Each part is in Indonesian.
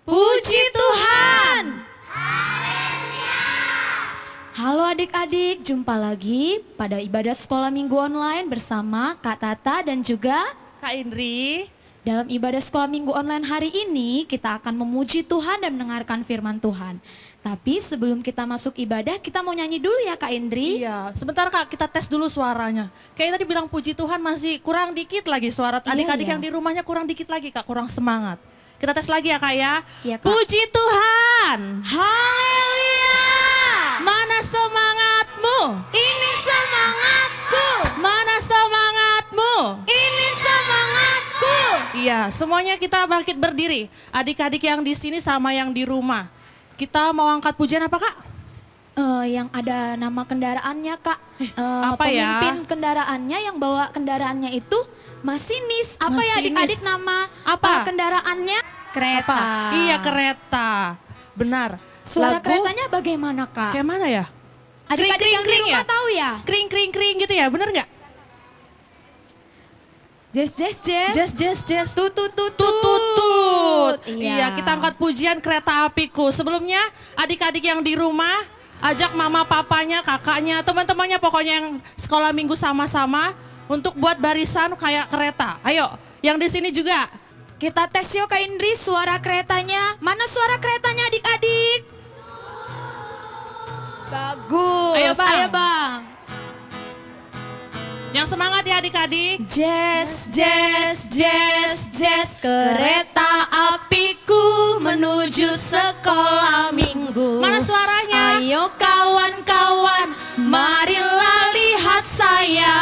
Puji Tuhan. Halo adik-adik, jumpa lagi pada ibadah sekolah minggu online bersama Kak Tata dan juga Kak Indri. Dalam ibadah sekolah minggu online hari ini kita akan memuji Tuhan dan mendengarkan firman Tuhan. Tapi sebelum kita masuk ibadah kita mau nyanyi dulu ya Kak Indri. Iya, sebentar Kak, kita tes dulu suaranya. Kayak tadi bilang puji Tuhan masih kurang dikit lagi suara adik-adik yang di rumahnya kurang dikit lagi Kak, kurang semangat. Kita tes lagi ya Kak ya. Iya, Kak. Puji Tuhan. Haleluya. Mana semangatmu? Ini semangatku. Mana semangatmu? Ini semangatku. Iya, semuanya kita bangkit berdiri. Adik-adik yang di sini sama yang di rumah. Kita mau angkat pujian apa Kak? Yang ada nama kendaraannya Kak. Apa ya? Pemimpin kendaraannya yang bawa kendaraannya itu masinis. Apa ya Masinis. adik-adik nama Apa? kendaraannya? Kereta. Apa? Iya, kereta. Benar. Suara Lagu keretanya bagaimana Kak? kayak mana ya? Adik-adik kring, yang di kring rumah ya? tahu ya? Kring kring kring gitu ya, bener nggak? Jazz jazz jazz. Jazz jazz jazz. Tut tut tut Tut tut tut. Iya. Iya, kita angkat pujian kereta apiku. Sebelumnya adik-adik yang di rumah ajak mama papanya, kakaknya, teman-temannya pokoknya yang sekolah minggu sama-sama untuk buat barisan kayak kereta. Ayo, yang di sini juga. Kita tes yuk Kak Indri suara keretanya. Mana suara keretanya adik-adik? Bagus. Ayo, Bang. Ayo Bang. Yang semangat ya adik-adik. Jazz, jazz, jazz, jazz. Kereta apiku menuju sekolah minggu. Mana suaranya? Ayo kawan-kawan, marilah lihat saya.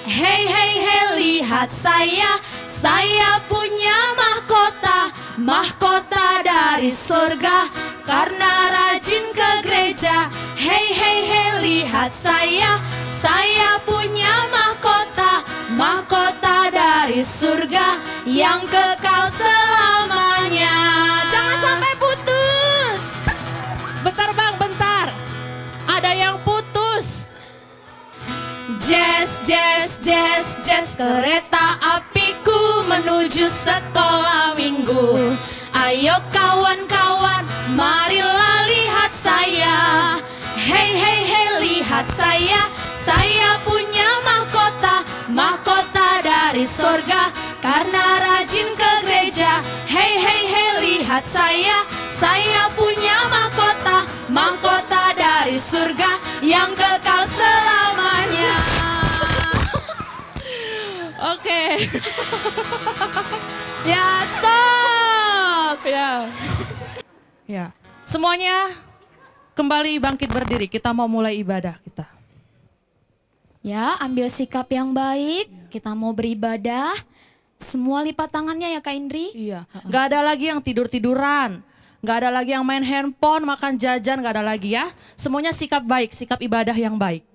Hey, hey, hey, lihat saya. Saya punya mahkota, mahkota dari surga. Karena rajin ke gereja. Hey, hey, hey, lihat saya. Saya punya mahkota, mahkota dari surga yang kekal selamanya. Jangan sampai putus. Bentar Bang, bentar. Ada yang putus. Jazz, jazz, jazz, jazz. Kereta apiku menuju sekolah minggu. Ayo kawan-kawan, marilah lihat saya. Hey, hey, hey, lihat saya. Saya punya mahkota, mahkota dari sorga. Karena rajin ke gereja. Hey, hey, hey, lihat saya. Saya punya mahkota, mahkota dari surga yang kekal selamanya. Oke. Ya, stop. Ya. Ya. Semuanya kembali bangkit berdiri. Kita mau mulai ibadah kita. Ya, ambil sikap yang baik. Kita mau beribadah. Semua lipat tangannya ya Kak Indri. Iya. Gak ada lagi yang tidur-tiduran. Gak ada lagi yang main handphone, makan jajan, gak ada lagi ya. Semuanya sikap baik, sikap ibadah yang baik.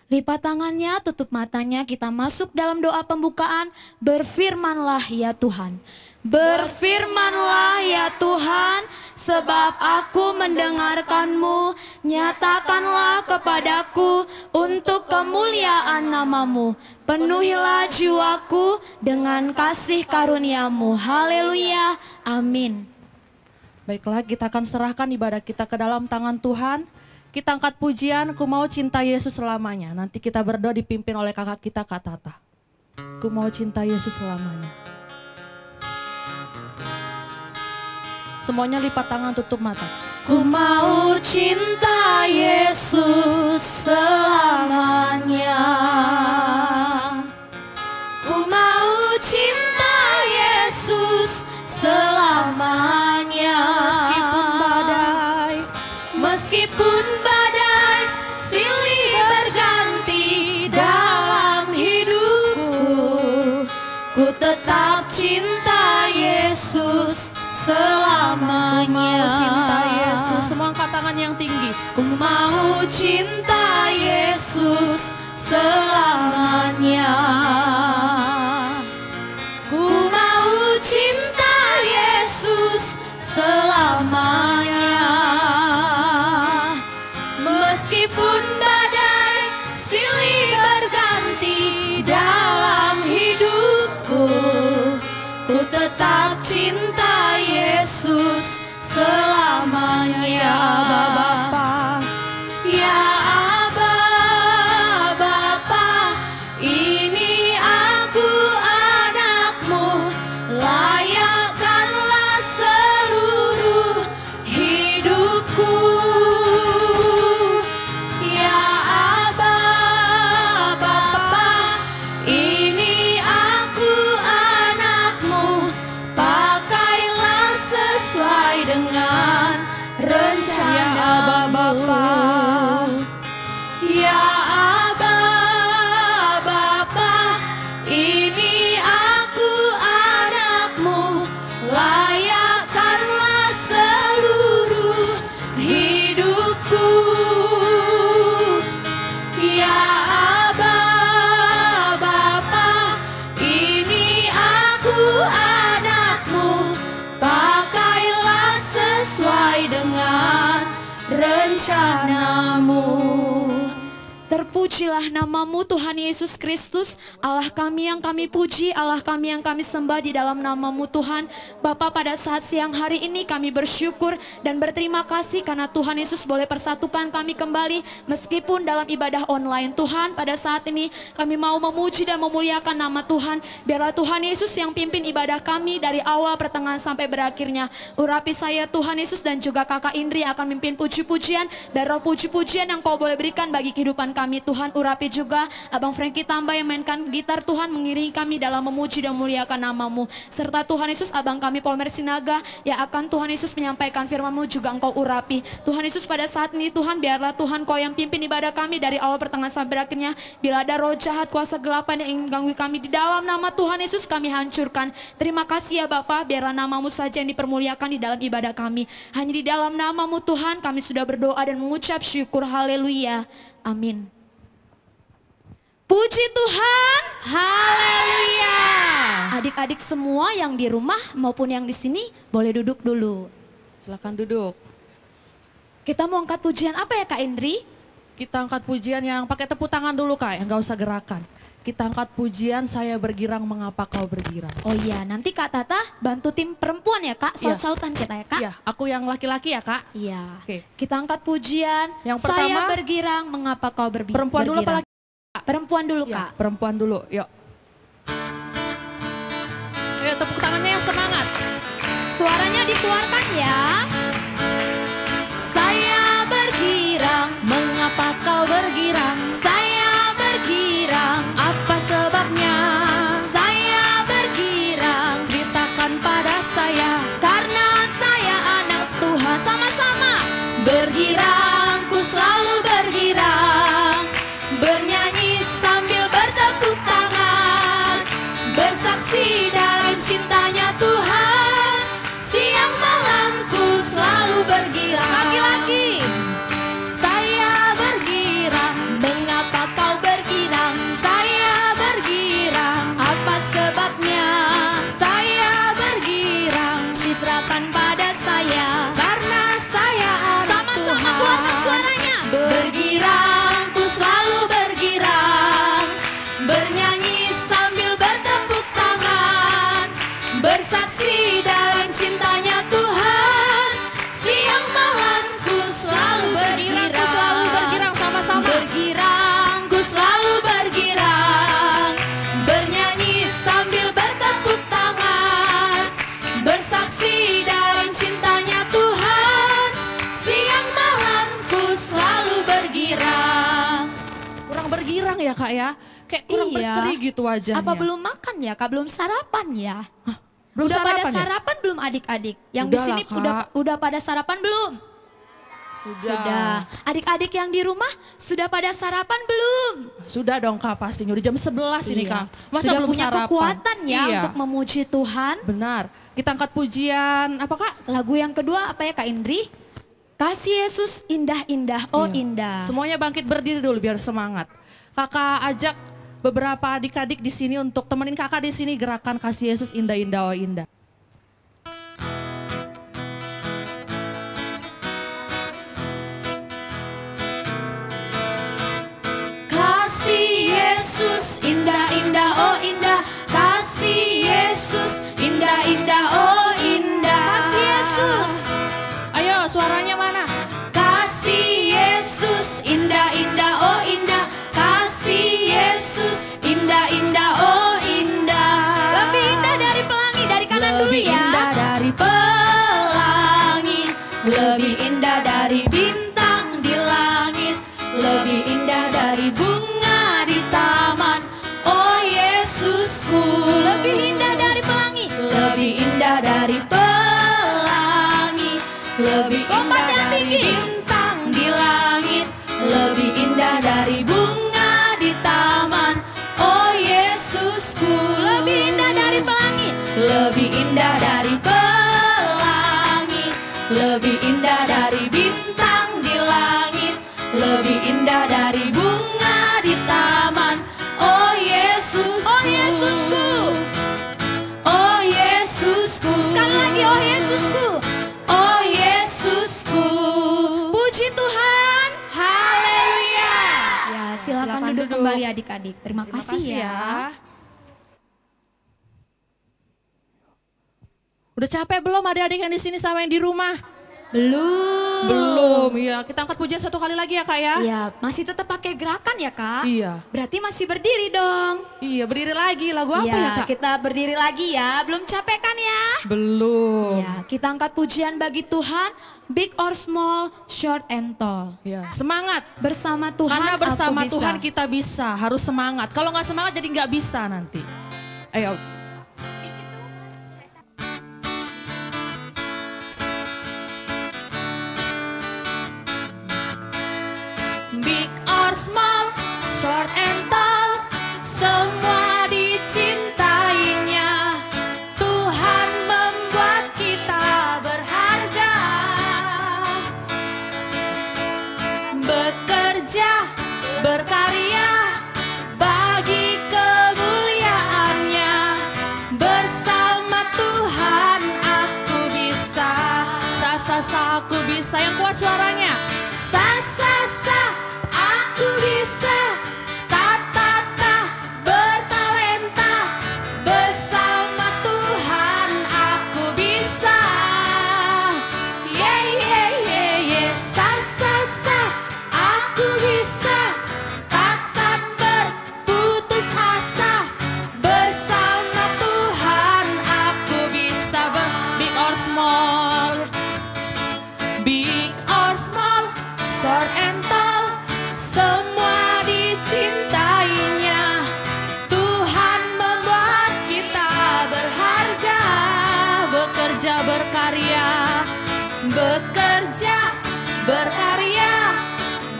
Lipat tangannya, tutup matanya. Kita masuk dalam doa pembukaan. Berfirmanlah ya Tuhan. Berfirmanlah ya Tuhan, sebab aku mendengarkan-Mu. Nyatakanlah kepadaku untuk kemuliaan nama-Mu. Penuhilah jiwaku dengan kasih karunia-Mu. Haleluya, amin. Baiklah, kita akan serahkan ibadah kita ke dalam tangan Tuhan. Kita angkat pujian, ku mau cinta Yesus selamanya. Nanti kita berdoa dipimpin oleh kakak kita Kak Tata. Ku mau cinta Yesus selamanya. Semuanya lipat tangan, tutup mata. Ku mau cinta Yesus selamanya. Ku mau cinta Yesus selamanya. Meskipun badai silih berganti dalam hidupku, ku tetap cinta Yesus selamanya. Mau cinta Yesus. Semua angkat tangan yang tinggi. Ku mau cinta Yesus selamanya. Ku mau cinta Yesus selamanya. Meskipun badai silih berganti dalam hidupku, ku tetap cinta Yesus rencanamu. Terpujilah namamu Tuhan Yesus Kristus, Allah kami yang kami puji, Allah kami yang kami sembah di dalam namamu Tuhan. Bapa, pada saat siang hari ini kami bersyukur dan berterima kasih karena Tuhan Yesus boleh persatukan kami kembali meskipun dalam ibadah online. Tuhan, pada saat ini kami mau memuji dan memuliakan nama Tuhan. Biarlah Tuhan Yesus yang pimpin ibadah kami dari awal pertengahan sampai berakhirnya. Urapi saya Tuhan Yesus dan juga kakak Indri akan memimpin puji-pujian. Dan roh puji-pujian yang kau boleh berikan bagi kehidupan kami Tuhan. Urapi juga Abang Frankie Tambah yang mainkan gitar Tuhan, mengiringi kami dalam memuji dan memuliakan namamu. Serta Tuhan Yesus Abang kami Polmer Sinaga yang akan Tuhan Yesus menyampaikan firman-Mu juga engkau urapi. Tuhan Yesus pada saat ini Tuhan, biarlah Tuhan kau yang pimpin ibadah kami dari awal pertengahan sampai berakhirnya. Bila ada roh jahat, kuasa gelapan yang ingin mengganggu kami, di dalam nama Tuhan Yesus kami hancurkan. Terima kasih ya Bapa, biarlah namamu saja yang dipermuliakan di dalam ibadah kami. Hanya di dalam namamu Tuhan kami sudah berdoa dan mengucap syukur. Haleluya. Amin. Puji Tuhan. Haleluya. Adik-adik semua yang di rumah maupun yang di sini boleh duduk dulu. Silakan duduk. Kita mau angkat pujian apa ya Kak Indri? Kita angkat pujian yang pakai tepuk tangan dulu Kak, yang gak usah gerakan. Kita angkat pujian Saya Bergirang Mengapa Kau Bergirang. Oh iya, nanti Kak Tata bantu tim perempuan ya Kak, saut-sautan kita ya Kak. Iya, aku yang laki-laki ya Kak. Iya. Oke. Kita angkat pujian. Yang Saya pertama, bergirang, mengapa kau perempuan dulu apa laki? Perempuan dulu Ya, Kak. perempuan dulu, yuk. Ayo tepuk tangannya yang semangat. Suaranya dikeluarkan ya. Saya bergirang, Mengapa kau bergirang? saya bergirang. Apa sebabnya? Saya bergirang, Ceritakan pada saya. karena saya anak Tuhan. Sama-sama. Bergirang, ku selalu bergirang. Bernyanyi sambil bertepuk tangan. Bersaksi dari cintanya Tuhan. Siang malam ku selalu bergirang. Laki-laki. Saya bergirang. Mengapa kau bergirang? Saya bergirang. Apa sebabnya? Saya bergirang. Citrakan pada saya. Karena saya anak Sama-sama Tuhan. keluarkan suaranya. Bergirang, ku selalu bergirang. Bernyanyi sambil bertepuk tangan. Bersaksi dari cintanya Tuhan. Siang malam ku selalu bergirang. Bergirang, ku selalu bergirang sama-sama. Bergirang, ku selalu bergirang. Bernyanyi sambil bertepuk tangan. Bersaksi dari cintanya Tuhan. Siang malam ku selalu bergirang. Kurang bergirang ya Kak ya? Kayak kurang Iya. berseri gitu wajahnya. Apa belum makan ya Kak? Belum sarapan ya? Belum udah pada sarapan ya? sarapan belum adik-adik? Yang di Udah sini lah, Kak. udah pada sarapan belum? Sudah. Adik-adik yang di rumah sudah pada sarapan belum? Sudah dong Kak pastinya. Udah jam 11 ini Iya. Kak. Masa sudah belum punya sarapan? kekuatan ya Iya. untuk memuji Tuhan. Benar. Kita angkat pujian apa Kak? Lagu yang kedua apa ya Kak Indri? Kasih Yesus indah-indah, oh Iya. indah. Semuanya bangkit berdiri dulu biar semangat. Kakak ajak beberapa adik-adik di sini untuk temenin kakak di sini gerakan Kasih Yesus indah-indah oh indah. Kasih Yesus indah-indah, oh indah. Kasih Yesus indah-indah, oh indah. Kasih Yesus. Ayo suaranya mana? Kasih Yesus indah-indah, oh indah. Kasih Yesus indah-indah, oh indah. Lebih indah dari pelangi, dari kanan dulu Lebih ya. indah dari Pelangi, lebih indah dari bintang di langit, lebih indah dari bunga di taman. Oh Yesusku, lebih indah dari pelangi, lebih indah dari pelangi, lebih indah dari bintang di langit, lebih indah dari bunga di taman. Oh Yesusku, lebih indah dari pelangi, lebih indah dari pelangi, lebih indah dari bintang di langit, lebih indah dari bunga di taman. Oh Yesusku, oh Yesusku, oh Yesusku. Sekali lagi oh Yesusku, oh Yesusku. Puji Tuhan. duduk kembali adik-adik. Terima kasih ya. Udah capek belum adik-adik yang di sini sama yang di rumah? Belum. Ya. Kita angkat pujian satu kali lagi ya Kak ya. Iya, masih tetap pakai gerakan ya Kak? Iya. Berarti masih berdiri dong. Iya, berdiri lagi. Lagu apa Iya, ya Kak? kita berdiri lagi ya. Belum capek kan ya? Belum. Ya, kita angkat pujian bagi Tuhan, big or small, short and tall. Ya, semangat. Bersama Tuhan Karena bersama aku bisa. Tuhan kita bisa, harus semangat. Kalau nggak semangat jadi nggak bisa nanti. Ayo. Big or small, short and tall, semua dicintainya. Tuhan membuat kita berharga. Bekerja, berkarya, bagi kemuliaannya. Bersama Tuhan aku bisa. Aku bisa, yang kuat suaranya. Aku bisa. Bertalenta. Bersama Tuhan aku bisa. Aku bisa. Takkan berputus asa. Bersama Tuhan aku bisa. Big or small. Big or small, short and tall, semua dicintainya. Tuhan membuat kita berharga. Bekerja, berkarya,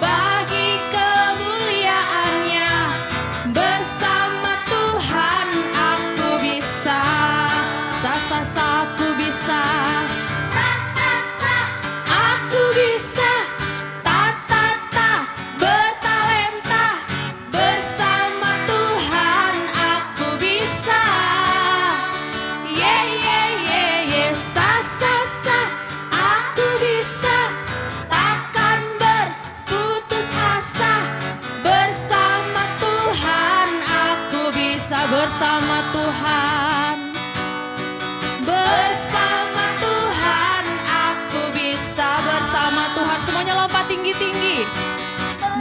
bagi kemuliaannya. Bersama Tuhan aku bisa. Aku bisa. Aku bisa. Bertalenta. Bersama Tuhan aku bisa. Aku bisa. Takkan berputus asa. Bersama Tuhan aku bisa. Bersama Tuhan. Bersama Tuhan aku bisa. Bersama Tuhan, semuanya lompat tinggi-tinggi.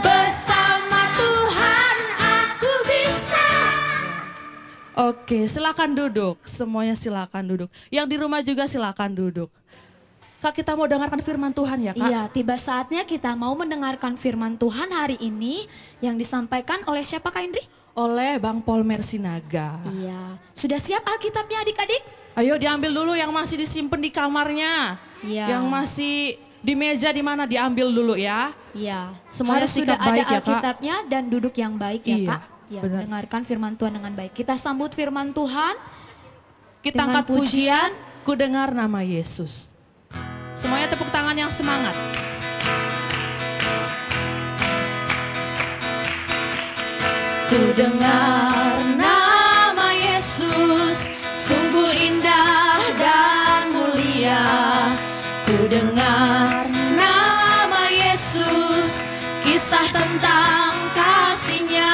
Bersama Tuhan aku bisa. Oke, silakan duduk. Semuanya silakan duduk. Yang di rumah juga silakan duduk. Kak, kita mau dengarkan firman Tuhan ya Kak? Iya, tiba saatnya kita mau mendengarkan firman Tuhan hari ini yang disampaikan oleh siapa Kak Indri? Oleh Bang Polmer Sinaga. Iya, sudah siap Alkitabnya adik-adik? Ayo diambil dulu yang masih disimpan di kamarnya. Iya. Yang masih di meja di mana diambil dulu ya. Iya. Semuanya Harus sikap sudah ada baik ya, Kak. Alkitabnya dan duduk yang baik ya Iya, Kak. Ya, benar. mendengarkan firman Tuhan dengan baik. Kita sambut firman Tuhan. Kita Dengan angkat pujian, ku dengar nama Yesus. Semuanya tepuk tangan yang semangat. Ku dengar nama Yesus, sungguh indah dan mulia. Ku dengar nama Yesus, kisah tentang kasih-Nya.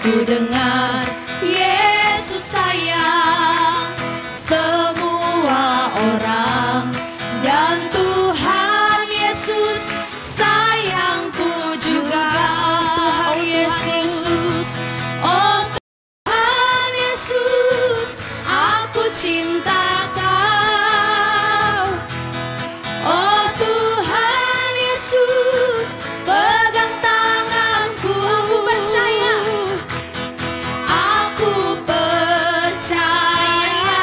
Ku dengar Yesus sayang semua orang, dan Tuhan Yesus sayangku juga. Tuhan Yesus, oh Tuhan Yesus, aku cinta Kau. Oh Tuhan Yesus, pegang tanganku. Aku percaya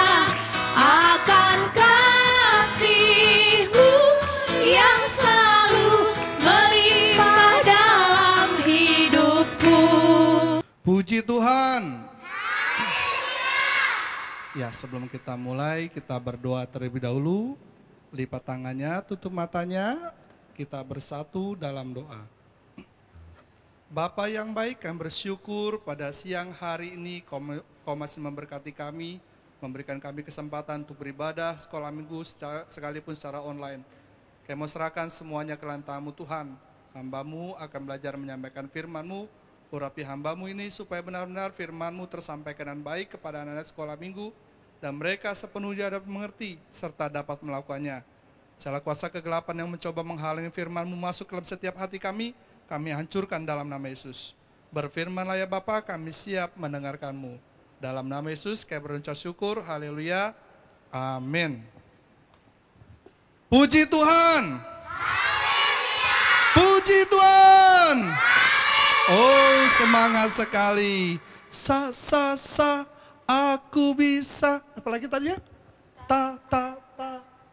akan kasih-Mu yang selalu melimpah dalam hidupku. Puji Tuhan. Ya, sebelum kita mulai, kita berdoa terlebih dahulu. Lipat tangannya, tutup matanya, kita bersatu dalam doa. Bapa yang baik, kami bersyukur pada siang hari ini Kau masih memberkati kami, memberikan kami kesempatan untuk beribadah sekolah minggu sekalipun secara online. Kami mau serahkan semuanya ke dalam tangan-Mu Tuhan. Hamba-Mu akan belajar menyampaikan firman-Mu, Urapi hambamu ini supaya benar-benar firman-Mu tersampaikan dengan baik kepada anak-anak sekolah minggu, dan mereka sepenuhnya dapat mengerti serta dapat melakukannya. Segala kuasa kegelapan yang mencoba menghalangi firman-Mu masuk ke dalam setiap hati kami hancurkan dalam nama Yesus. Berfirmanlah ya Bapa, kami siap mendengarkan-Mu. Dalam nama Yesus kami berucap syukur, haleluya, amin. Puji Tuhan. Puji Tuhan. Oh, semangat sekali. Aku bisa. Apalagi tadi ya?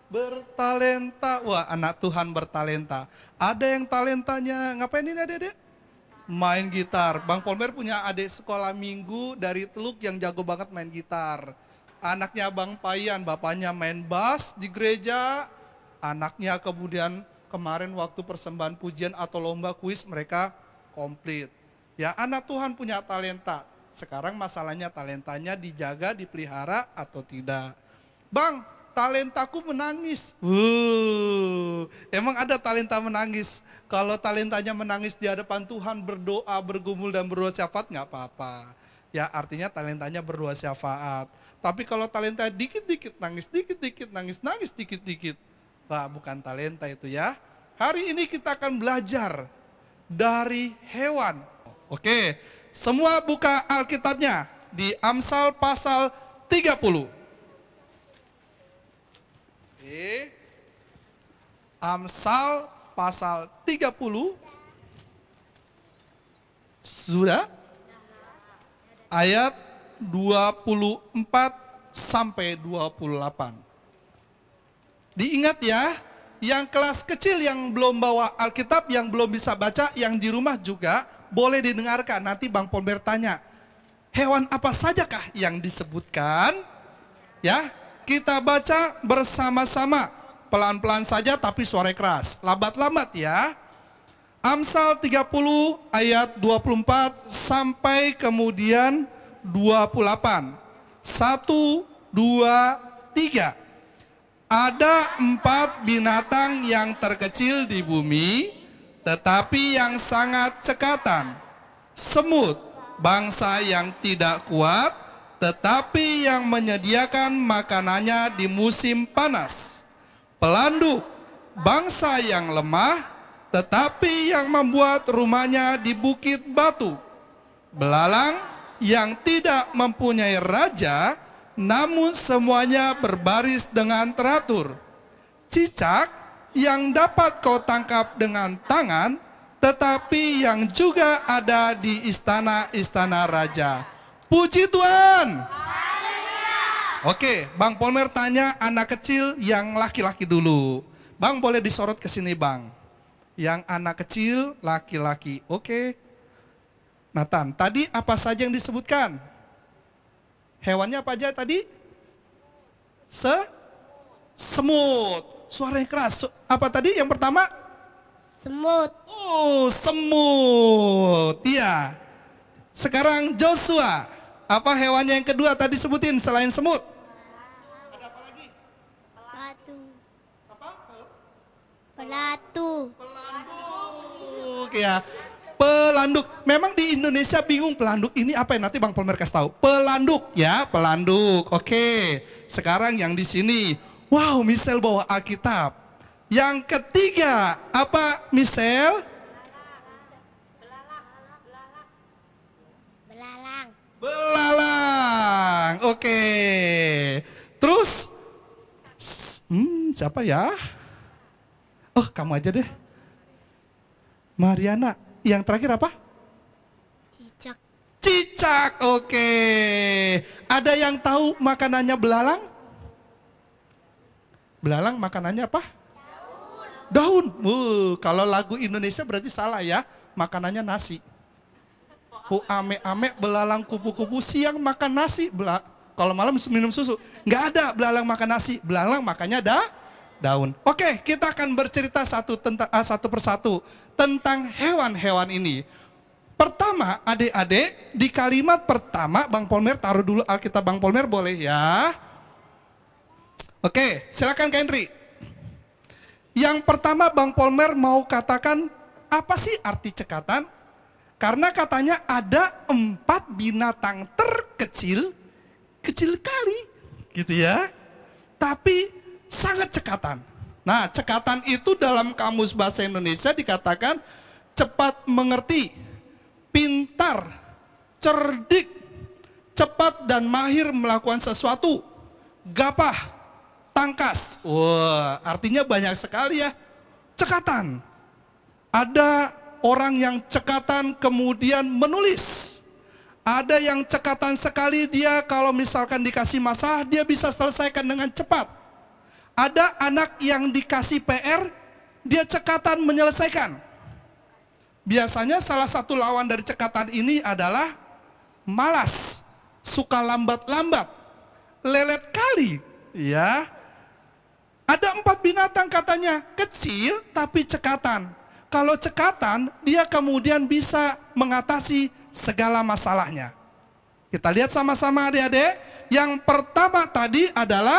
Bertalenta. Wah, anak Tuhan bertalenta. Ada yang talentanya, ngapain ini adik-adik? Main gitar. Bang Polmer punya adik sekolah minggu dari Teluk yang jago banget main gitar. Anaknya Bang Payan, bapaknya main bass di gereja. Anaknya kemudian kemarin waktu persembahan pujian atau lomba kuis mereka komplit. Ya, anak Tuhan punya talenta. Sekarang masalahnya talentanya dijaga, dipelihara atau tidak. Bang, talentaku menangis. Emang ada talenta menangis? Kalau talentanya menangis di hadapan Tuhan, berdoa, bergumul dan berdoa syafaat, nggak apa-apa. Ya, artinya talentanya berdoa syafaat. Tapi kalau talenta dikit-dikit nangis, dikit-dikit nangis, nangis dikit-dikit. Wah, bukan talenta itu ya. Hari ini kita akan belajar dari hewan. Oke, semua buka Alkitabnya di Amsal pasal 30. Oke. Amsal pasal 30. Sudah? Ayat 24 sampai 28. Diingat ya, yang kelas kecil yang belum bawa Alkitab, yang belum bisa baca, yang di rumah juga boleh didengarkan. Nanti Bang Polmer tanya, hewan apa sajakah yang disebutkan? Ya, kita baca bersama-sama. Pelan-pelan saja tapi suara keras. Lambat-lambat ya. Amsal 30 ayat 24 sampai kemudian 28. 1, 2, 3. Ada 4 binatang yang terkecil di bumi, tetapi yang sangat cekatan. Semut, bangsa yang tidak kuat, tetapi yang menyediakan makanannya di musim panas. Pelanduk, bangsa yang lemah, tetapi yang membuat rumahnya di bukit batu. Belalang yang tidak mempunyai raja, namun semuanya berbaris dengan teratur. Cicak yang dapat kau tangkap dengan tangan, tetapi yang juga ada di istana-istana raja. Puji Tuhan. Oke, Bang Polmer tanya anak kecil yang laki-laki dulu. Bang boleh disorot ke sini Bang. Yang anak kecil laki-laki. Oke. Nathan, tadi apa saja yang disebutkan? Hewannya apa aja tadi? Semut. Suaranya keras. Apa tadi yang pertama? Semut. Oh, semut. Iya. Sekarang Joshua. Apa hewannya yang kedua tadi sebutin selain semut? Ada apa lagi? Pelatu. Apa? Pelatu. Pelanduk ya. Pelanduk. Memang di Indonesia bingung pelanduk ini apa ya? Nanti Bang Polmer kasih tahu. Pelanduk ya, pelanduk. Oke. Sekarang yang di sini. Wow, Michelle bawa Alkitab. Yang ketiga, apa Michelle? Belalang. Belalang. Oke. Terus siapa ya? Oh, kamu aja deh. Mariana. Yang terakhir apa? Cicak. Cicak. Oke. Ada yang tahu makanannya belalang? Belalang makanannya apa? Daun. Kalau lagu Indonesia berarti salah ya. Makanannya nasi. Ame-ame belalang kupu-kupu siang makan nasi. Kalau malam minum susu. Nggak ada belalang makan nasi. Belalang makannya daun. Oke, kita akan bercerita satu persatu tentang hewan-hewan ini. Pertama, adik-adik, di kalimat pertama, Bang Polmer taruh dulu Alkitab Bang Polmer, boleh ya? Oke, silakan Kak Henry. Yang pertama Bang Polmer mau katakan, apa sih arti cekatan? Karena katanya ada 4 binatang terkecil, kecil kali gitu ya, tapi sangat cekatan. Nah, cekatan itu dalam kamus bahasa Indonesia dikatakan cepat mengerti, pintar, cerdik, cepat dan mahir melakukan sesuatu, gapah, tangkas. Wah, artinya banyak sekali ya. Cekatan. Ada orang yang cekatan kemudian menulis. Ada yang cekatan sekali, dia kalau misalkan dikasih masalah, dia bisa selesaikan dengan cepat. Ada anak yang dikasih PR, dia cekatan menyelesaikan. Biasanya salah satu lawan dari cekatan ini adalah malas, suka lambat-lambat, lelet kali, ya. Ada 4 binatang katanya, kecil tapi cekatan. Kalau cekatan, dia kemudian bisa mengatasi segala masalahnya. Kita lihat sama-sama adik-adik. Yang pertama tadi adalah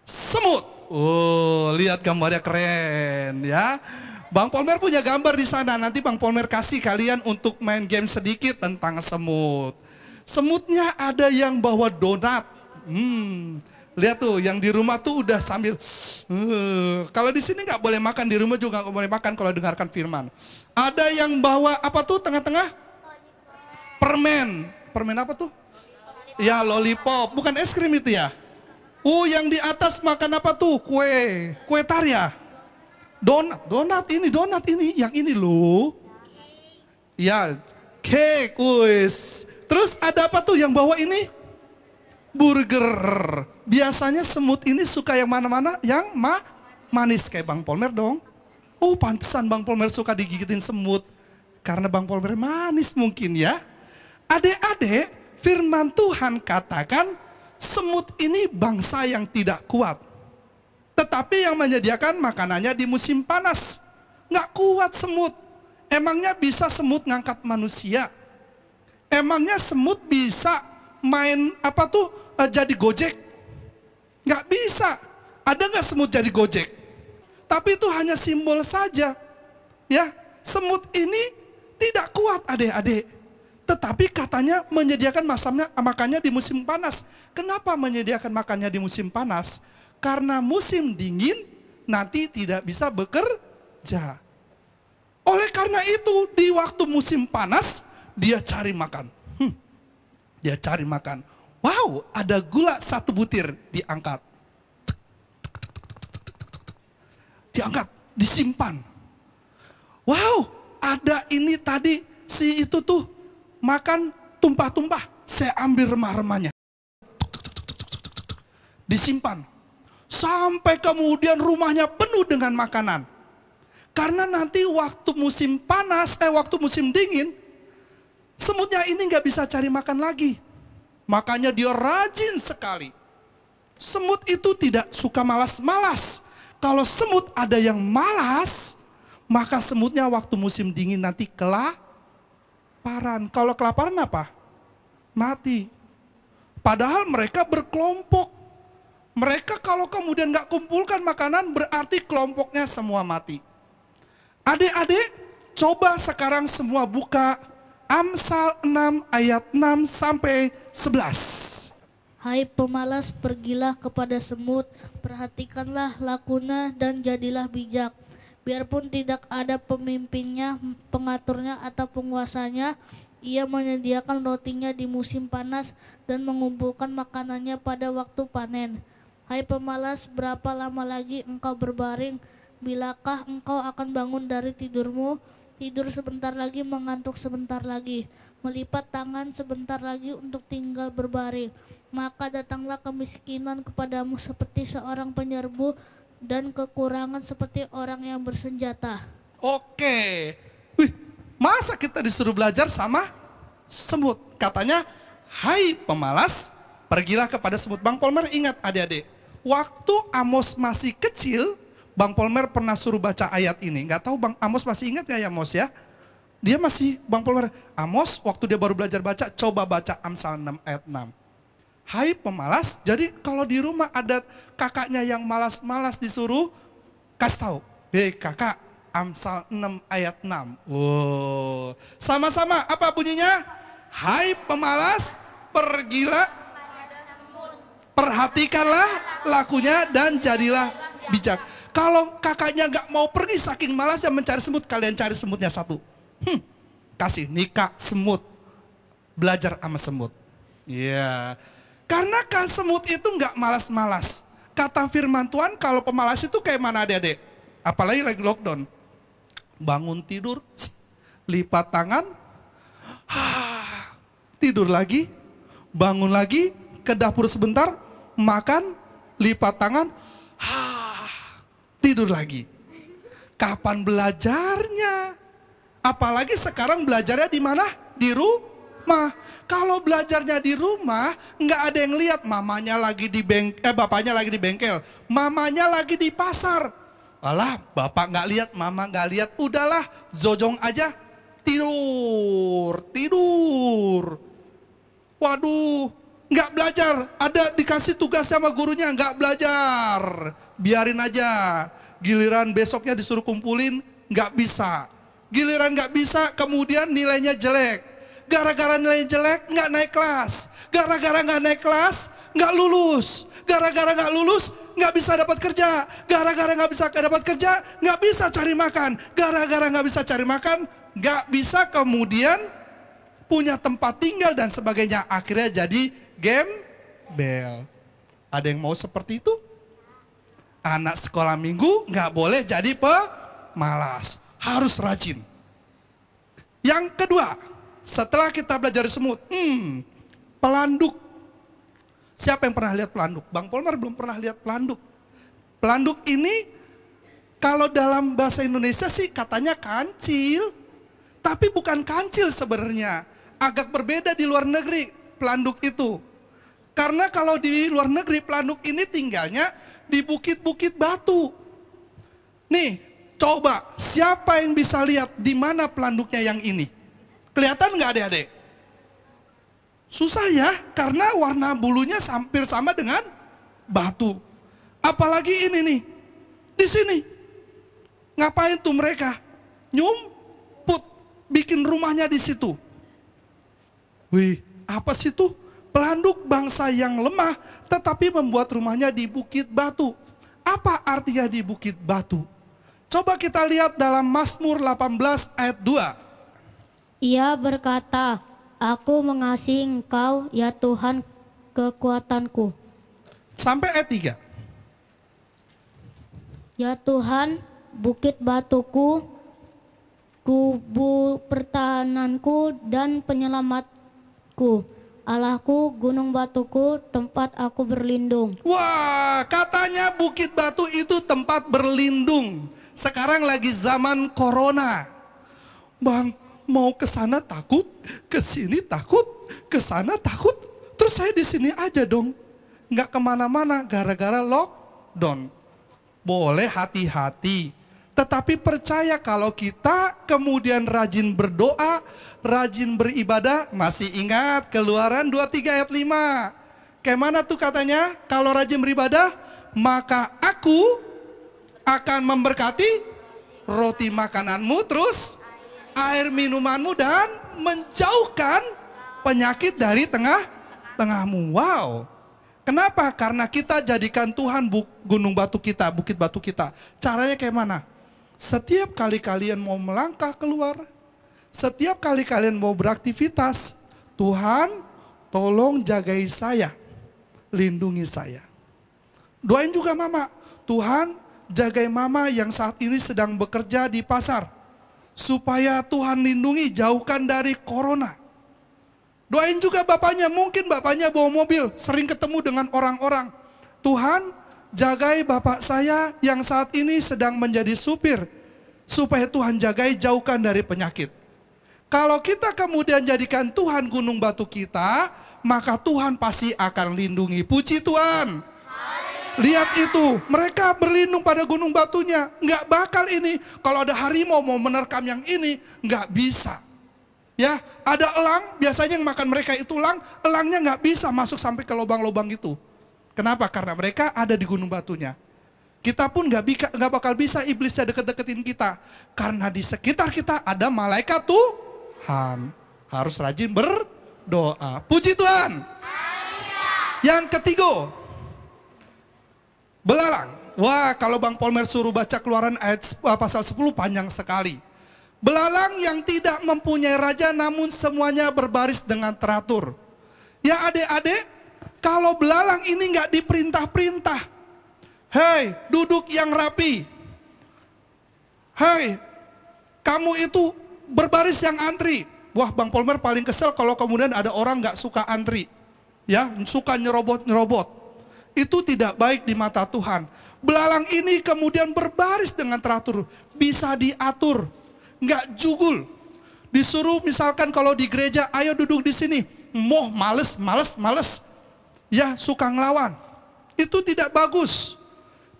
semut. Oh, lihat gambarnya keren ya. Bang Polmer punya gambar di sana. Nanti Bang Polmer kasih kalian untuk main game sedikit tentang semut. Semutnya ada yang bawa donat. Lihat tuh, yang di rumah tuh udah sambil. Kalau di sini nggak boleh makan, di rumah juga nggak boleh makan kalau dengarkan firman. Ada yang bawa apa tuh tengah-tengah? Permen. Permen apa tuh? Ya, lollipop. Bukan es krim itu ya? Yang di atas makan apa tuh? Kue tar ya? Donat ini, yang ini loh. Ya, cake. Terus ada apa tuh yang bawa ini? Burger. Biasanya semut ini suka yang mana-mana? Yang manis kayak Bang Polmer dong. Pantesan Bang Polmer suka digigitin semut. Karena Bang Polmer manis mungkin ya. Adik-adik, firman Tuhan katakan semut ini bangsa yang tidak kuat. Tetapi yang menyediakan makanannya di musim panas. Nggak kuat semut. Emangnya bisa semut ngangkat manusia? Emangnya semut bisa main apa tuh jadi gojek? Nggak bisa. Ada nggak semut jadi gojek? Tapi itu hanya simbol saja. Ya, semut ini tidak kuat adik-adik. Tetapi katanya menyediakan makannya di musim panas. Kenapa menyediakan makannya di musim panas? Karena musim dingin nanti tidak bisa bekerja. Oleh karena itu di waktu musim panas dia cari makan. Dia cari makan. Wow, ada gula 1 butir, diangkat. Diangkat, disimpan. Wow, ada ini tadi, si itu tuh makan tumpah-tumpah. Saya ambil remah-remahnya. Disimpan. Sampai kemudian rumahnya penuh dengan makanan. Karena nanti waktu musim panas, waktu musim dingin, semutnya ini nggak bisa cari makan lagi. Makanya dia rajin sekali. Semut itu tidak suka malas-malas. Kalau semut ada yang malas, maka semutnya waktu musim dingin nanti kelaparan. Kalau kelaparan apa? Mati. Padahal mereka berkelompok. Mereka kalau kemudian nggak kumpulkan makanan berarti kelompoknya semua mati. Adik-adik, coba sekarang semua buka Amsal 6 ayat 6 sampai 11. Hai pemalas, pergilah kepada semut, perhatikanlah lakunya dan jadilah bijak. Biarpun tidak ada pemimpinnya, pengaturnya atau penguasanya, ia menyediakan rotinya di musim panas dan mengumpulkan makanannya pada waktu panen. Hai pemalas, berapa lama lagi engkau berbaring? Bilakah engkau akan bangun dari tidurmu? Tidur sebentar lagi, mengantuk sebentar lagi, melipat tangan sebentar lagi untuk tinggal berbaring. Maka datanglah kemiskinan kepadamu seperti seorang penyerbu dan kekurangan seperti orang yang bersenjata. Oke. Masa kita disuruh belajar sama semut? Katanya, hai pemalas, pergilah kepada semut. Bang Polmer ingat adik-adik, waktu Amos masih kecil, Bang Polmer pernah suruh baca ayat ini. Gak tahu Bang Amos masih ingat gak ya Amos ya? Dia masih, Bang Polmer, Amos waktu dia baru belajar baca, coba baca Amsal 6 ayat 6. Hai pemalas, jadi kalau di rumah ada kakaknya yang malas-malas disuruh, kasih tahu, kakak, Amsal 6 ayat 6. Wow. Sama-sama apa bunyinya? Hai pemalas, pergilah, perhatikanlah lakunya dan jadilah bijak. Kalau kakaknya gak mau pergi saking malasnya mencari semut, kalian cari semutnya satu. Kasih nikah semut. Belajar sama semut. Iya. Karena kan semut itu gak malas-malas. Kata firman Tuhan, kalau pemalas itu kayak mana adik-adik? Apalagi lagi lockdown. Bangun tidur, lipat tangan, tidur lagi, bangun lagi, ke dapur sebentar, makan, lipat tangan, tidur lagi. Kapan belajarnya? Apalagi sekarang belajarnya di mana? Di rumah. Kalau belajarnya di rumah, nggak ada yang lihat mamanya lagi di bapaknya lagi di bengkel, mamanya lagi di pasar. Alah, bapak nggak lihat, mama nggak lihat, udahlah, zojong aja, tidur. Waduh, nggak belajar, ada dikasih tugas sama gurunya, nggak belajar, biarin aja. Giliran besoknya disuruh kumpulin, nggak bisa. Giliran nggak bisa, kemudian nilainya jelek. Gara-gara nilai jelek nggak naik kelas. Gara-gara nggak naik kelas nggak lulus. Gara-gara nggak lulus nggak bisa dapat kerja. Gara-gara nggak bisa dapat kerja nggak bisa cari makan. Gara-gara nggak bisa cari makan nggak bisa kemudian punya tempat tinggal dan sebagainya. Akhirnya jadi gembel. Ada yang mau seperti itu? Anak sekolah minggu nggak boleh jadi pemalas. Harus rajin. Yang kedua, setelah kita belajar semut, pelanduk. Siapa yang pernah lihat pelanduk? Bang Polmar belum pernah lihat pelanduk. Pelanduk ini kalau dalam bahasa Indonesia sih katanya kancil. Tapi bukan kancil sebenarnya. Agak berbeda di luar negeri pelanduk itu. Karena kalau di luar negeri pelanduk ini tinggalnya di bukit-bukit batu. Nih, coba siapa yang bisa lihat di mana pelanduknya yang ini? Kelihatan nggak adik-adik? Susah ya, karena warna bulunya hampir sama dengan batu. Apalagi ini nih, di sini. Ngapain tuh mereka? Nyumput, bikin rumahnya di situ. Wih, apa sih tuh? Pelanduk bangsa yang lemah, tetapi membuat rumahnya di bukit batu. Apa artinya di bukit batu? Coba kita lihat dalam Mazmur 18 ayat 2. Ia berkata, aku mengasihi Engkau, ya Tuhan kekuatanku. Sampai ayat 3. Ya Tuhan, bukit batuku, kubu pertahananku dan penyelamatku. Allahku, gunung batuku, tempat aku berlindung. Wah, katanya bukit batu itu tempat berlindung. Sekarang lagi zaman corona. Bang, mau ke sana takut, ke sini takut, ke sana takut. Terus saya di sini aja dong. Nggak kemana-mana gara-gara lockdown. Boleh hati-hati. Tetapi percaya kalau kita kemudian rajin berdoa, rajin beribadah, masih ingat Keluaran 23 ayat 5. Kayak mana tuh katanya? Kalau rajin beribadah, maka aku akan memberkati roti makananmu, terus air minumanmu, dan menjauhkan penyakit dari tengahmu. Wow. Kenapa? Karena kita jadikan Tuhan gunung batu kita, bukit batu kita. Caranya kayak mana? Setiap kali kalian mau melangkah keluar, setiap kali kalian mau beraktivitas, Tuhan tolong jagai saya, lindungi saya. Doain juga mama, Tuhan jagai mama yang saat ini sedang bekerja di pasar, supaya Tuhan lindungi, jauhkan dari corona. Doain juga bapaknya, mungkin bapaknya bawa mobil, sering ketemu dengan orang-orang. Tuhan jagai bapak saya yang saat ini sedang menjadi supir, supaya Tuhan jagai, jauhkan dari penyakit. Kalau kita kemudian jadikan Tuhan gunung batu kita, maka Tuhan pasti akan lindungi. Puji Tuhan. Lihat itu, mereka berlindung pada gunung batunya. Nggak bakal ini, kalau ada harimau mau menerkam yang ini, nggak bisa. Ya, ada elang, biasanya yang makan mereka itu elangnya nggak bisa masuk sampai ke lubang-lubang itu. Kenapa? Karena mereka ada di gunung batunya. Kita pun nggak bakal bisa iblisnya deket-deketin kita. Karena di sekitar kita ada malaikat Tuhan. Harus rajin berdoa. Puji Tuhan. Yang ketiga, belalang. Wah, kalau Bang Polmer suruh baca Keluaran ayat pasal 10 panjang sekali. Belalang yang tidak mempunyai raja namun semuanya berbaris dengan teratur. Ya adik-adik, kalau belalang ini nggak diperintah-perintah. Hei, duduk yang rapi. Hei, kamu itu berbaris yang antri. Wah, Bang Polmer paling kesel kalau kemudian ada orang nggak suka antri. Ya, suka nyerobot-nyerobot. Itu tidak baik di mata Tuhan. Belalang ini kemudian berbaris dengan teratur. Bisa diatur. Nggak jugul. Disuruh misalkan kalau di gereja, ayo duduk di sini. Males. Ya, suka ngelawan. Itu tidak bagus.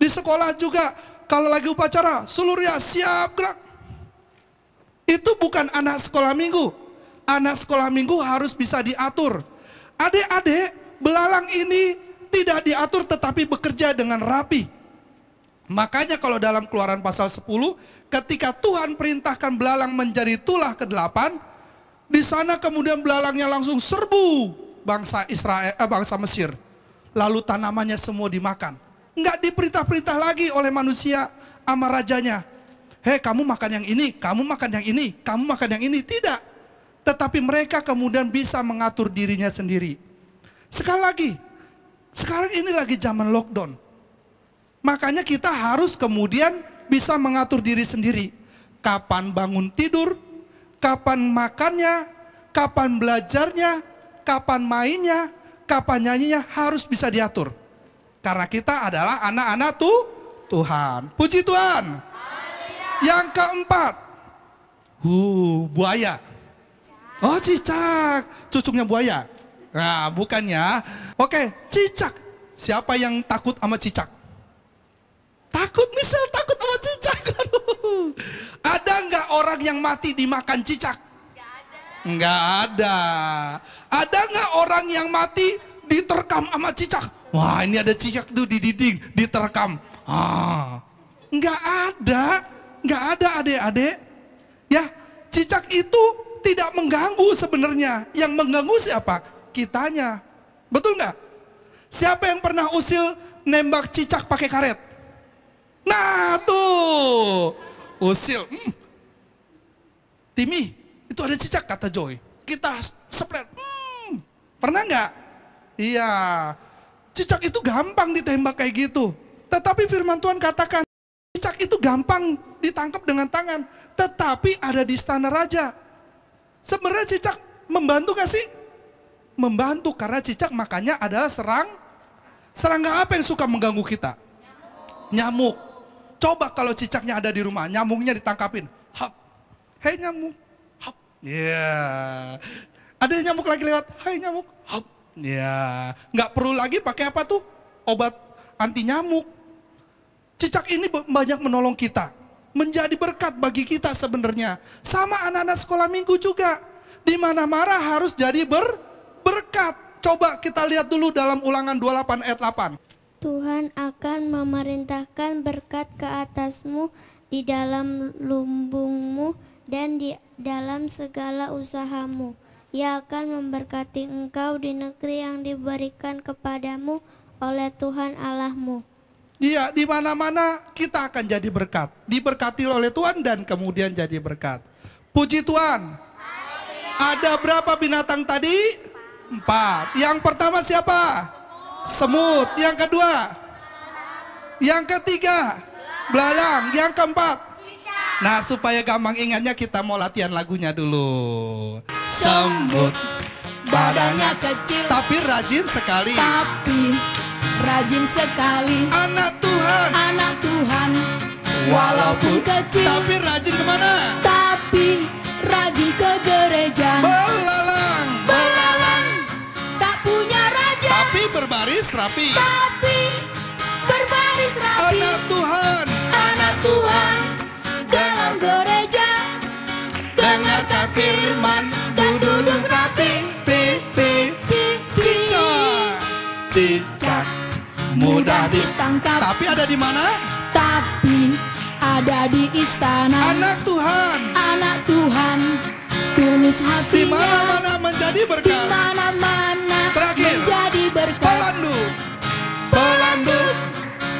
Di sekolah juga, kalau lagi upacara, seluruh ya siap gerak. Itu bukan anak sekolah minggu. Anak sekolah minggu harus bisa diatur. Adik-adik, belalang ini tidak diatur tetapi bekerja dengan rapi. Makanya kalau dalam Keluaran pasal 10, ketika Tuhan perintahkan belalang menjadi tulah ke-8, di sana kemudian belalangnya langsung serbu bangsa Mesir. Lalu tanamannya semua dimakan. Enggak diperintah-perintah lagi oleh manusia sama rajanya. Hei, kamu makan yang ini, kamu makan yang ini, kamu makan yang ini. Tidak. Tetapi mereka kemudian bisa mengatur dirinya sendiri. Sekali lagi, sekarang ini lagi zaman lockdown. Makanya kita harus kemudian bisa mengatur diri sendiri. Kapan bangun tidur, kapan makannya, kapan belajarnya, kapan mainnya, kapan nyanyinya harus bisa diatur. Karena kita adalah anak-anak Tuhan. Puji Tuhan. Yang keempat, buaya. Oh, cicak, cucuknya buaya. Nah, bukannya. Oke, cicak. Siapa yang takut sama cicak? Takut, misal takut sama cicak. Ada nggak orang yang mati dimakan cicak? Nggak ada. Ada nggak orang yang mati diterkam sama cicak? Wah, ini ada cicak tuh di dinding, diterkam. Nggak ada adik-adik. Ya, cicak itu tidak mengganggu sebenarnya. Yang mengganggu siapa? Kitanya. Betul nggak? Siapa yang pernah usil nembak cicak pakai karet? Nah tuh, usil. Timi, itu ada cicak kata Joy. Kita sepret. Pernah nggak? Iya. Cicak itu gampang ditembak kayak gitu. Tetapi firman Tuhan katakan, cicak itu gampang ditangkap dengan tangan. Tetapi ada di istana raja. Sebenarnya cicak membantu gak sih? Membantu, karena cicak makannya adalah serangga apa yang suka mengganggu kita? Nyamuk. Coba kalau cicaknya ada di rumah, nyamuknya ditangkapin. Hap. Hei nyamuk. Hap. Ya. Ada nyamuk lagi lewat. Hai nyamuk. Hap. Ya, nggak perlu lagi pakai apa tuh? Obat anti nyamuk. Cicak ini banyak menolong kita. Menjadi berkat bagi kita sebenarnya. Sama anak-anak sekolah minggu juga. Di mana-mana harus jadi berkat. Coba kita lihat dulu dalam Ulangan 28 ayat 8. Tuhan akan memerintahkan berkat ke atasmu di dalam lumbungmu dan di dalam segala usahamu. Ia akan memberkati engkau di negeri yang diberikan kepadamu oleh Tuhan Allahmu. Iya, di mana-mana kita akan jadi berkat. Diberkati oleh Tuhan dan kemudian jadi berkat. Puji Tuhan. Ada berapa binatang tadi? 4. Yang pertama siapa? Semut. Yang kedua? Yang ketiga? Belalang. Yang keempat? Nah, supaya gampang ingatnya kita mau latihan lagunya dulu. Semut badannya kecil tapi rajin sekali. Tapi rajin sekali. Anak Tuhan Walaupun kecil tapi rajin kemana? Tapi rajin ke gereja. Belalang tak punya raja tapi berbaris rapi. Tapi berbaris rapi. Anak Tuhan dalam gereja dengarkan firman, duduk rapi. Cicak mudah ditangkap. Tapi ada di mana? rapi ada di istana. Anak Tuhan Anak Tuhan tulus di hatinya, mana-mana menjadi di berkat. mana-mana Terakhir, menjadi berkat. pelanduk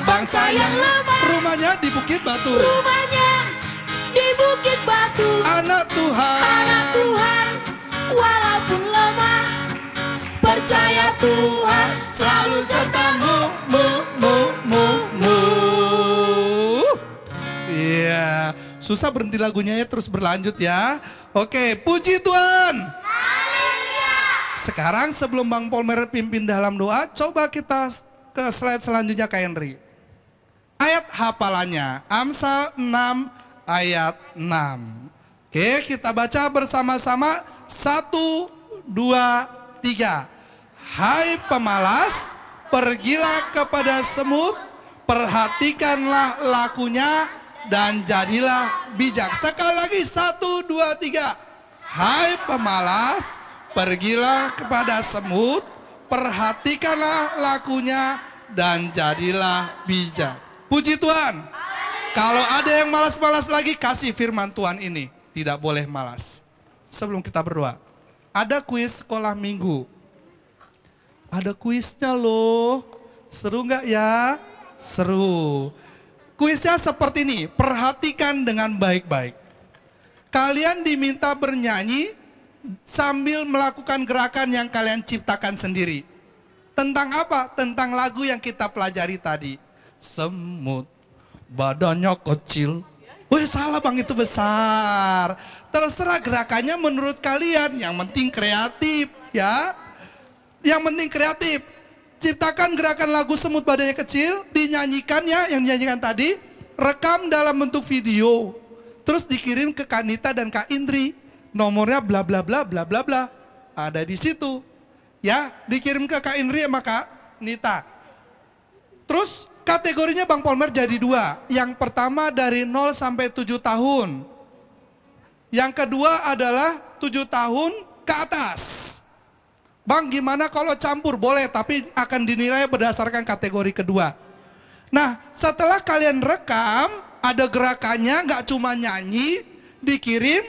bangsa yang lemah, rumahnya di Bukit Batu. rumahnya di Bukit Batu. Anak Anak Tuhan, Tuhan walaupun lemah, percaya Tuhan selalu sertamu. Iya, susah berhenti lagunya ya, terus berlanjut ya. Oke, puji Tuhan. Sekarang sebelum Bang Polmer pimpin dalam doa, coba kita ke slide selanjutnya Kak Henry. Ayat hafalannya, Amsal 6 ayat 6. Oke, kita baca bersama-sama. 1, 2, 3. Hai pemalas, pergilah kepada semut, perhatikanlah lakunya, dan jadilah bijak. Sekali lagi, 1, 2, 3. Hai pemalas, pergilah kepada semut, perhatikanlah lakunya, dan jadilah bijak. Puji Tuhan. Kalau ada yang malas-malas lagi, kasih firman Tuhan ini. Tidak boleh malas. Sebelum kita berdoa, ada kuis sekolah minggu. Ada kuisnya loh. Seru nggak ya? Seru. Kuisnya seperti ini, perhatikan dengan baik-baik. Kalian diminta bernyanyi sambil melakukan gerakan yang kalian ciptakan sendiri. Tentang apa? Tentang lagu yang kita pelajari tadi. Semut, badannya kecil. Wih salah bang, itu besar. Terserah gerakannya menurut kalian, yang penting kreatif ya. Yang penting kreatif. Ciptakan gerakan lagu semut badannya kecil, dinyanyikannya yang dinyanyikan tadi, rekam dalam bentuk video, terus dikirim ke Kanita dan Kak Indri, nomornya bla bla bla bla bla bla, ada di situ, ya, dikirim ke Kak Indri sama Kak Nita. Terus kategorinya Bang Polmer jadi 2, yang pertama dari 0 sampai 7 tahun, yang kedua adalah 7 tahun ke atas. Bang gimana kalau campur? Boleh, tapi akan dinilai berdasarkan kategori kedua. Nah setelah kalian rekam, ada gerakannya, nggak cuma nyanyi, dikirim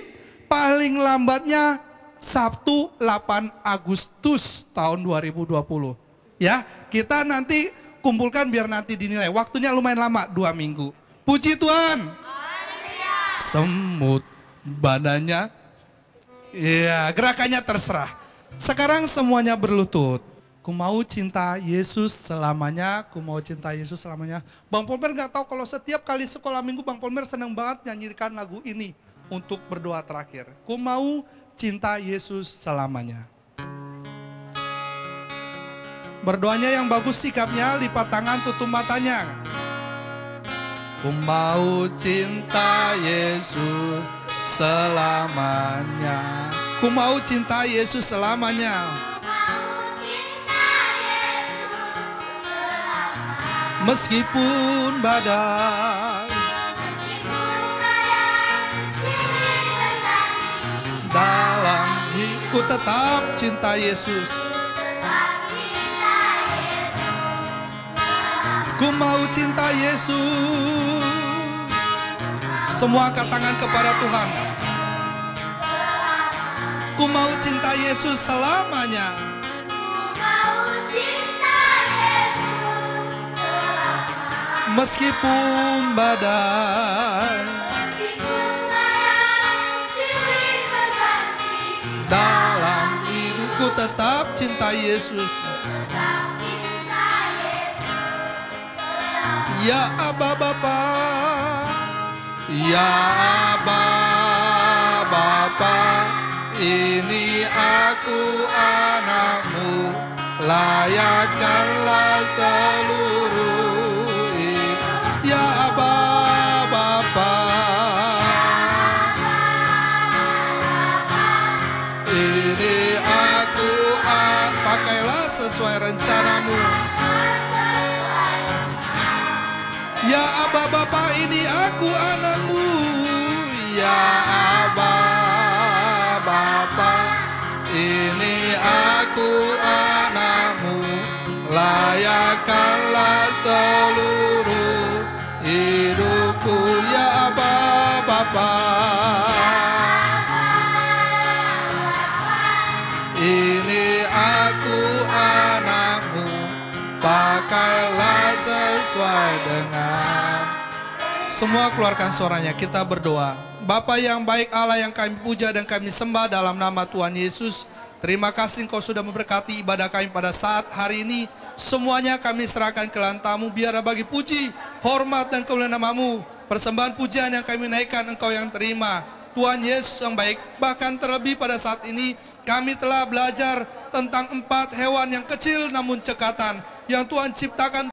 paling lambatnya Sabtu 8 Agustus tahun 2020. Ya, kita nanti kumpulkan biar nanti dinilai. Waktunya lumayan lama, 2 minggu. Puji Tuhan. Semut badannya, iya gerakannya terserah. Sekarang semuanya berlutut. Ku mau cinta Yesus selamanya, ku mau cinta Yesus selamanya. Bang Polmer nggak tahu kalau setiap kali sekolah minggu Bang Polmer senang banget nyanyikan lagu ini untuk berdoa terakhir. Ku mau cinta Yesus selamanya. Berdoanya yang bagus sikapnya, lipat tangan, tutup matanya. Ku mau cinta Yesus selamanya. Ku mau cinta Yesus selamanya. Meskipun badai dalam hidupku, tetap cinta Yesus. Ku mau cinta Yesus. Semua angkat tangan kepada Tuhan. Ku mau cinta Yesus selamanya. Meskipun badai dalam hidupku, tetap cinta Yesus. Ya Aba Bapa, ya Aba Bapa, ini aku anakmu, layakkanlah seluruh hidup. Ya Aba Bapa, ini aku, pakailah sesuai rencanamu. Ya Aba Bapa, ini aku anakmu. Ya Aba Bapa, ini aku anakmu, layakkanlah seluruh hidup. sesuai dengan. Semua keluarkan suaranya, kita berdoa. Bapa yang baik, Allah yang kami puja dan kami sembah dalam nama Tuhan Yesus. Terima kasih Engkau sudah memberkati ibadah kami pada saat hari ini. Semuanya kami serahkan ke lantamu, biar bagi puji, hormat dan kemuliaan namamu. Persembahan pujian yang kami naikkan Engkau yang terima. Tuhan Yesus yang baik, bahkan terlebih pada saat ini kami telah belajar tentang 4 hewan yang kecil namun cekatan yang Tuhan ciptakan.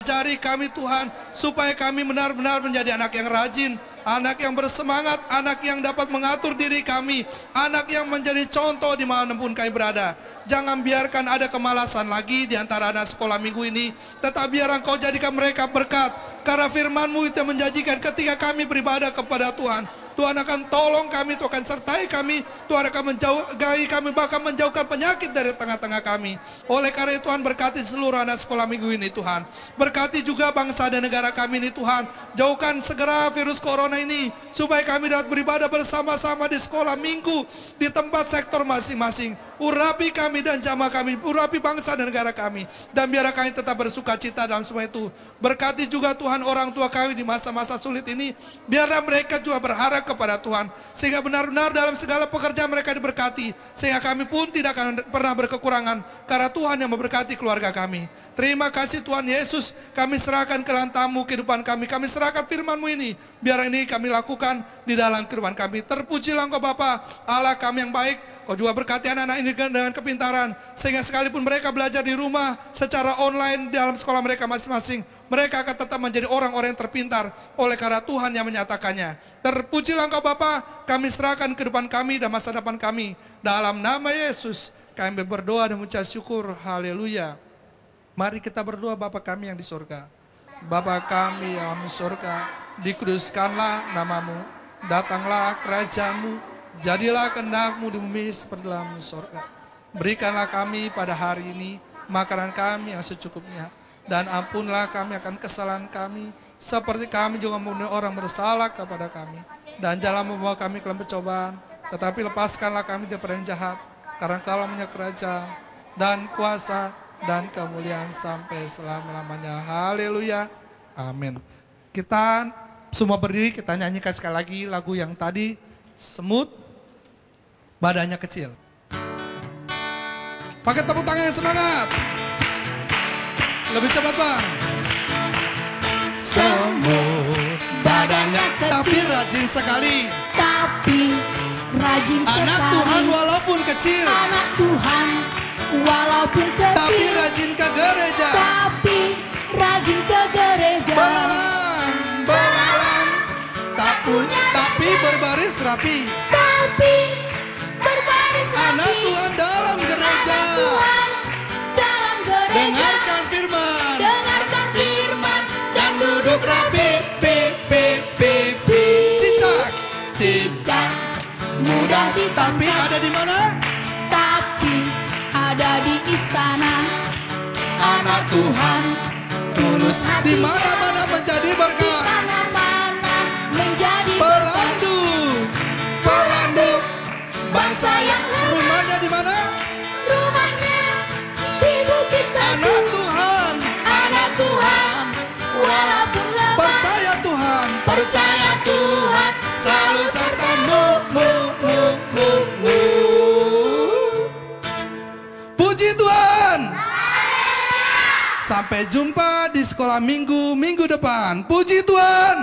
Ajari kami Tuhan, supaya kami benar-benar menjadi anak yang rajin, anak yang bersemangat, anak yang dapat mengatur diri kami, anak yang menjadi contoh dimanapun kami berada. Jangan biarkan ada kemalasan lagi di antara anak sekolah minggu ini, tetapi biar Engkau jadikan mereka berkat. Karena firman-Mu itu menjanjikan ketika kami beribadah kepada Tuhan, Tuhan akan tolong kami, Tuhan akan sertai kami, Tuhan akan menjauhi kami, bahkan menjauhkan penyakit dari tengah-tengah kami. Oleh karena itu Tuhan, berkati seluruh anak sekolah minggu ini Tuhan. Berkati juga bangsa dan negara kami ini Tuhan. Jauhkan segera virus corona ini, supaya kami dapat beribadah bersama-sama di sekolah minggu, di tempat sektor masing-masing. Urapi kami dan jamaah kami, urapi bangsa dan negara kami, dan biar kami tetap bersuka cita dalam semua itu. Berkati juga Tuhan orang tua kami di masa-masa sulit ini, biarlah mereka juga berharap kepada Tuhan, sehingga benar-benar dalam segala pekerjaan mereka diberkati, sehingga kami pun tidak akan pernah berkekurangan, karena Tuhan yang memberkati keluarga kami. Terima kasih Tuhan Yesus, kami serahkan ke lantamu kehidupan kami, kami serahkan firman-Mu ini, biar ini kami lakukan di dalam kehidupan kami. Terpujilah Engkau Bapa, Allah kami yang baik. Kau juga berkati anak-anak ini dengan kepintaran, sehingga sekalipun mereka belajar di rumah secara online dalam sekolah mereka masing-masing, mereka akan tetap menjadi orang-orang yang terpintar oleh karena Tuhan yang menyatakannya. Terpujilah Engkau Bapa, kami serahkan kehidupan kami dan masa depan kami. Dalam nama Yesus kami berdoa dan mengucap syukur. Haleluya. Mari kita berdoa. Bapa kami yang di surga, Bapa kami yang di surga, dikuduskanlah namamu, datanglah kerajaan-Mu, jadilah kehendak-Mu di bumi seperti dalam surga. Berikanlah kami pada hari ini makanan kami yang secukupnya, dan ampunlah kami akan kesalahan kami, seperti kami juga mengampuni orang bersalah kepada kami. Dan jangan membawa kami ke dalam pencobaan, tetapi lepaskanlah kami daripada yang jahat, karena Engkau punya kerajaan dan kuasa dan kemuliaan sampai selama-lamanya. Haleluya. Amin. Kita semua berdiri, kita nyanyikan sekali lagi lagu yang tadi, Semut Badannya Kecil. Pakai tepuk tangan yang semangat. Lebih cepat Bang. Semut badannya kecil, Tapi rajin sekali. tapi rajin sekali. Anak Tuhan walaupun kecil, Anak Tuhan walaupun kecil, tapi rajin ke gereja. tapi rajin ke gereja. Belalang, belalang, tak punya, tapi berbaris rapi. Tapi berbaris rapi. Anak Tuhan dalam gereja. Anak Tuhan dalam gereja. Dengarkan firman, Dengarkan firman dan duduk rapi. Pip, pip, pip, pip. Cicak, cicak, mudah tapi ditangkap, ada di mana? tapi ada di istana. Anak Tuhan tulus hati, Di mana-mana menjadi berkat. mana-mana menjadi Pelanduk, pelanduk, bangsa yang rumahnya di mana? rumahnya di Bukit Batu. Anak Tuhan, Anak Tuhan walaupun lemah, percaya Tuhan, percaya Tuhan selalu sertamu, mu. Puji Tuhan. Sampai jumpa di sekolah minggu depan. Puji Tuhan.